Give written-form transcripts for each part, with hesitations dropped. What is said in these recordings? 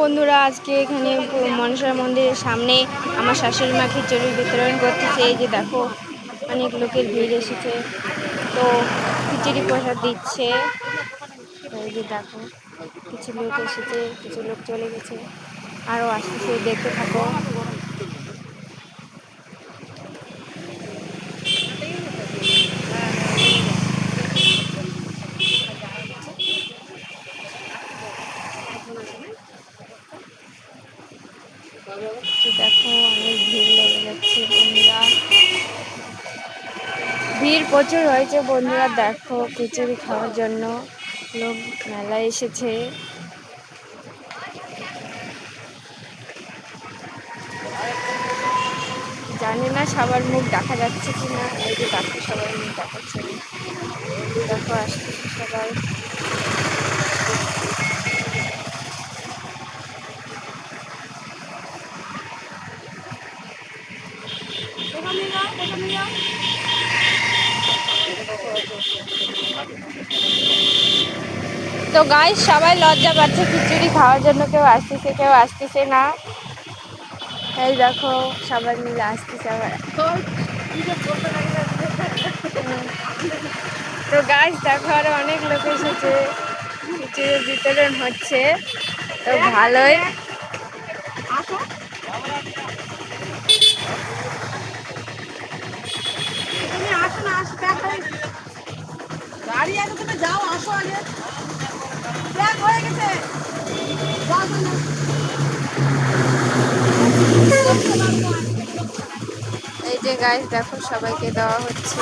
বন্ধুরা, আজকে এখানে মনসা মন্দিরের সামনে আমার শাশুড়ি মা খিচুড়ি বিতরণ করতেছে। এই যে দেখো, অনেক লোকের ভিড় এসেছে, তো খিচুড়ি প্রসাদ দিচ্ছে। এই যে দেখো, কিছু লোক এসেছে, কিছু লোক চলে গেছে, আরও আসতেছে, দেখতে থাকো। দেখো, অনেক ভিড় লেগে যাচ্ছে বন্ধুরা, ভিড় প্রচুর হয়েছে বন্ধুরা। দেখো, খিচুড়ি খাওয়ার জন্য লোক মেলায় এসেছে। জানি না সবার মুখ দেখা যাচ্ছে কিনা। এই যে দেখো, সবার মুখ দেখাচ্ছে, দেখো আসতেছে সবাই। তো গাইস, সবাই লজ্জা পাচ্ছে খিচুড়ি খাওয়ার জন্য, কেউ আসতেছে কেউ আসতেছে না। এই দেখো, সবাই মিলে আসতেছে আবার। তো গাইস দেখো, আরো অনেক লোক এসেছে, খিচুড়ির বিতরণ হচ্ছে, তো ভালোই। গাড়ি আছে, তুমি যাও, আসো আগে, ব্যাগ হয়ে গেছে। এই যে গাইস দেখো, সবাইকে দেওয়া হচ্ছে।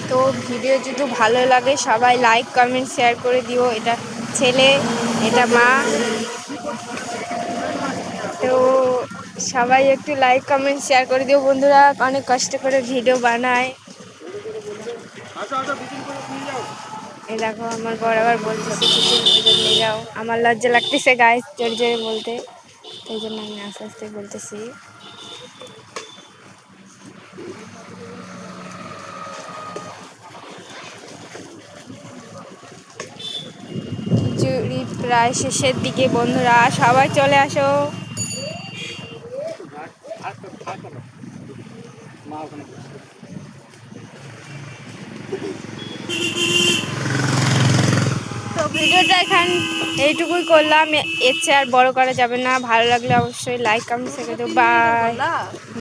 তো ভিডিও যদি ভালো লাগে সবাই লাইক কমেন্ট শেয়ার করে দিও। এটা ছেলে, এটা মা, তো সবাই একটু লাইক কমেন্ট শেয়ার করে দিও বন্ধুরা। অনেক কষ্ট করে ভিডিও বানায়। এই দেখো, আমার বর আবার বলতেছে নিয়ে যাও। আমার লজ্জা লাগতেছে গাইস জোরে জোরে বলতে, এই জন্য আমি আস্তে আস্তে বলতেছি। খিচুড়ি প্রায় শেষের দিকে বন্ধুরা, সবাই চলে আসো। তো ভিডিওটা এখান এইটুকুই করলাম, এর চেয়ে আর বড় করা যাবে না। ভালো লাগলে অবশ্যই লাইক কমেন্ট শেয়ার করে দেবো। বাই।